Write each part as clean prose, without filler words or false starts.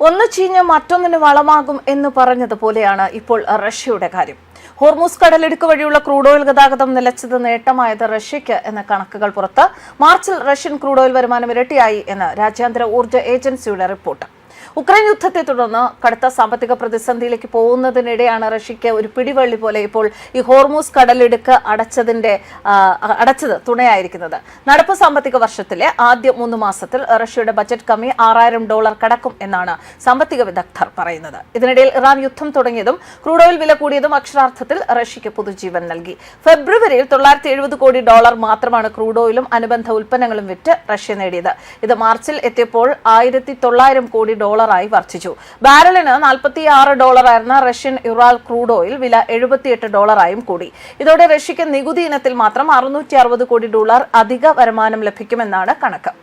ഒന്ന് ചീഞ്ഞ് മറ്റൊന്നിന് വളമാകും എന്ന് പറഞ്ഞതുപോലെയാണ് ഇപ്പോൾ റഷ്യയുടെ കാര്യം. ഹോർമൂസ് കടലിടുക്ക് വഴിയുള്ള ക്രൂഡ് ഓയിൽ ഗതാഗതം നിലച്ചത് നേട്ടമായത് റഷ്യയ്ക്ക് എന്ന കണക്കുകൾ പുറത്ത്. മാർച്ചിൽ റഷ്യൻ ക്രൂഡ് ഓയിൽ വരുമാനം ഇരട്ടിയായി എന്ന് രാജ്യാന്തര ഊർജ്ജ ഏജൻസിയുടെ റിപ്പോർട്ട്. ഉക്രൈൻ യുദ്ധത്തെ തുടർന്ന് കടുത്ത സാമ്പത്തിക പ്രതിസന്ധിയിലേക്ക് പോകുന്നതിനിടെയാണ് റഷ്യയ്ക്ക് ഒരു പിടിവള്ളി പോലെ ഇപ്പോൾ ഈ ഹോർമൂസ് കടലിടുക്ക് അടച്ചത് തുണയായിരിക്കുന്നത്. നടപ്പ് സാമ്പത്തിക വർഷത്തിലെ ആദ്യ 3 മാസത്തിൽ റഷ്യയുടെ ബജറ്റ് കമ്മി $6000 കടക്കും എന്നാണ് സാമ്പത്തിക വിദഗ്ധർ പറയുന്നത്. ഇതിനിടയിൽ ഇറാൻ യുദ്ധം തുടങ്ങിയതും ക്രൂഡ് ഓയിൽ വില കൂടിയതും അക്ഷരാർത്ഥത്തിൽ റഷ്യയ്ക്ക് പുതുജീവൻ നൽകി. ഫെബ്രുവരിയിൽ $970 കോടി മാത്രമാണ് ക്രൂഡ് ഓയിലും അനുബന്ധ ഉൽപ്പന്നങ്ങളും വിറ്റ് റഷ്യ നേടിയത്. ഇത് മാർച്ചിൽ എത്തിയപ്പോൾ $1900 കോടി ആയി വർദ്ധിച്ചു. ബാരലിന് $46 ആയിരുന്ന റഷ്യൻ യുറാൽ ക്രൂഡ് ഓയിൽ വില $78 ആയും കൂടി. ഇതോടെ റഷ്യയ്ക്ക് നികുതി ഇനത്തിൽ മാത്രം $660 കോടി അധിക വരുമാനം ലഭിക്കുമെന്നാണ് കണക്ക്.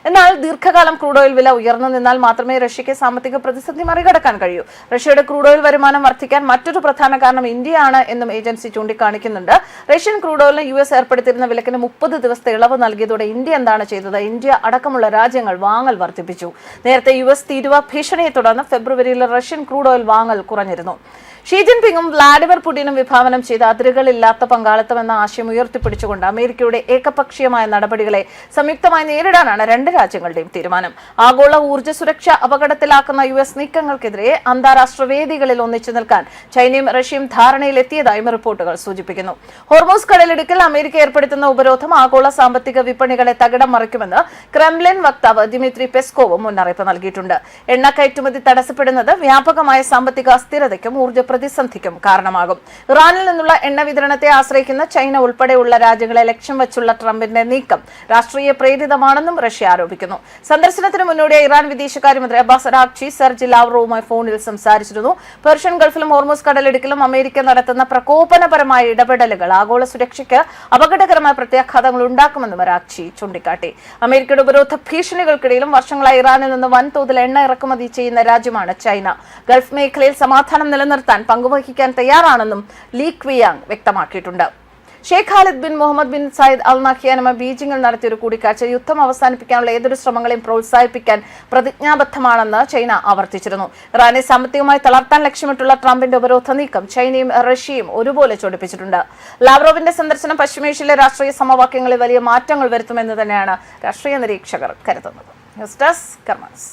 എന്നാൽ ദീർഘകാലം ക്രൂഡ് ഓയിൽ വില ഉയർന്നു നിന്നാൽ മാത്രമേ റഷ്യയ്ക്ക് സാമ്പത്തിക പ്രതിസന്ധി മറികടക്കാൻ കഴിയൂ. റഷ്യയുടെ ക്രൂഡ് ഓയിൽ വരുമാനം വർദ്ധിക്കാൻ മറ്റൊരു പ്രധാന കാരണം ഇന്ത്യയാണ് എന്നും ഏജൻസി ചൂണ്ടിക്കാണിക്കുന്നുണ്ട്. റഷ്യൻ ക്രൂഡ് ഓയിലിന് US ഏർപ്പെടുത്തിയിരുന്ന വിലക്കിന് 30 ദിവസത്തെ ഇളവ് നൽകിയതോടെ ഇന്ത്യ എന്താണ് ചെയ്തത്? ഇന്ത്യ അടക്കമുള്ള രാജ്യങ്ങൾ വാങ്ങൽ വർദ്ധിപ്പിച്ചു. നേരത്തെ US തീരുവ ഭീഷണിയെ തുടർന്ന് ഫെബ്രുവരിയിൽ റഷ്യൻ ക്രൂഡ് ഓയിൽ വാങ്ങൽ കുറഞ്ഞിരുന്നു. ഷീ ജിൻപിങ്ങും വ്ളാഡിമിർ പുടിനും വിഭാവനം ചെയ്ത അതിരുകളില്ലാത്ത പങ്കാളിത്തം എന്ന ആശയം ഉയർത്തിപ്പിടിച്ചുകൊണ്ട് അമേരിക്കയുടെ ഏകപക്ഷീയമായ നടപടികളെ സംയുക്തമായി നേരിടാനാണ് രണ്ട് രാജ്യങ്ങളുടെയും തീരുമാനം. ആഗോള ഊർജ്ജ സുരക്ഷ അപകടത്തിലാക്കുന്ന US നീക്കങ്ങൾക്കെതിരെ അന്താരാഷ്ട്ര വേദികളിൽ ഒന്നിച്ചു നിൽക്കാൻ ചൈനയും റഷ്യയും ധാരണയിലെത്തിയതായും റിപ്പോർട്ടുകൾ സൂചിപ്പിക്കുന്നു. ഹോർമൂസ് കടലിടുക്കിൽ അമേരിക്ക ഏർപ്പെടുത്തുന്ന ഉപരോധം ആഗോള സാമ്പത്തിക വിപണികളെ തകിടം മറിക്കുമെന്ന് ക്രെംലിൻ വക്താവ് ദിമിത്രി പെസ്കോവും മുന്നറിയിപ്പ് നൽകിയിട്ടുണ്ട്. എണ്ണ കയറ്റുമതി തടസ്സപ്പെടുന്നത് വ്യാപകമായ സാമ്പത്തിക അസ്ഥിരതയ്ക്കും ഊർജ്ജ പ്രതിസന്ധിക്കും കാരണമാകും. ഇറാനിൽ നിന്നുള്ള എണ്ണ വിതരണത്തെ ആശ്രയിക്കുന്ന ചൈന ഉൾപ്പെടെയുള്ള രാജ്യങ്ങളെ ലക്ഷ്യം വെച്ചുള്ള ട്രംപിന്റെ നീക്കം രാഷ്ട്രീയ പ്രേരിതമാണെന്നും റഷ്യ ആരോപിക്കുന്നു. സന്ദർശനത്തിന് മുന്നോടിയായി ഇറാൻ വിദേശകാര്യമന്ത്രി അബ്ബാസ് അരാഗ്ചി സെർജി ലാവ്റോവുമായി ഫോണിൽ സംസാരിച്ചിരുന്നു. പേർഷ്യൻ ഗൾഫിലും ഹോർമൂസ് കടലിടുക്കിലും അമേരിക്ക നടത്തുന്ന പ്രകോപനപരമായ ഇടപെടലുകൾ ആഗോള സുരക്ഷയ്ക്ക് അപകടകരമായ പ്രത്യാഘാതങ്ങൾ ഉണ്ടാക്കുമെന്നും അരാഗ്ചി ചൂണ്ടിക്കാട്ടി. അമേരിക്കയുടെ ഉപരോധ ഭീഷണികൾക്കിടയിലും വർഷങ്ങളായി ഇറാനിൽ നിന്ന് വൻതോതിൽ എണ്ണ ഇറക്കുമതി ചെയ്യുന്ന രാജ്യമാണ് ചൈന. ഗൾഫ് മേഖലയിൽ സമാധാനം നിലനിർത്താൻ പങ്കുവഹിക്കാൻ തയ്യാറാണെന്നും ലീ ക്വിയാങ് വ്യക്തമാക്കിയിട്ടുണ്ട്. Sheikh Khalid bin Mohamed bin Zayed Al നഹ്യാനുമായി ബീജിംഗിൽ നടത്തിയൊരു കൂടിക്കാഴ്ച യുദ്ധം അവസാനിപ്പിക്കാനുള്ള ഏതൊരു ശ്രമങ്ങളെയും പ്രോത്സാഹിപ്പിക്കാൻ പ്രതിജ്ഞാബദ്ധമാണെന്ന് ചൈന ആവർത്തിച്ചിരുന്നു. ഇറാനെ സാമ്പത്തികമായി തളർത്താൻ ലക്ഷ്യമിട്ടുള്ള ട്രംപിന്റെ ഉപരോധ നീക്കം ചൈനയും റഷ്യയും ഒരുപോലെ ചൊടിപ്പിച്ചിട്ടുണ്ട്. ലാവ്റോവിന്റെ സന്ദർശനം പശ്ചിമേഷ്യയിലെ രാഷ്ട്രീയ സമവാക്യങ്ങളിൽ വലിയ മാറ്റങ്ങൾ വരുത്തുമെന്ന് തന്നെയാണ് രാഷ്ട്രീയ നിരീക്ഷകർ കരുതുന്നത്. News desk കർമ്മസ്.